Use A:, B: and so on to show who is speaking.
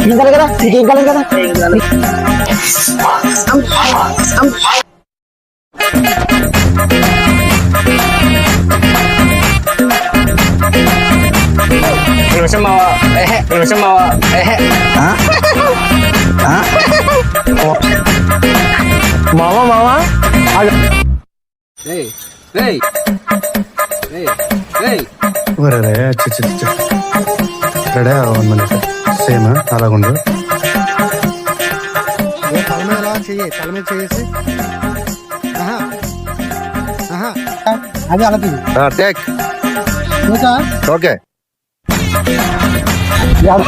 A: ఏం కాలేదు కదా, నీకేం కాలేదు కదా. మావా మావా
B: రెడీ 1 minute సేమ్ అలాగుండు.
C: తల మీద చేసి అది అలా
B: టేక్ ఓకే.
A: యాడ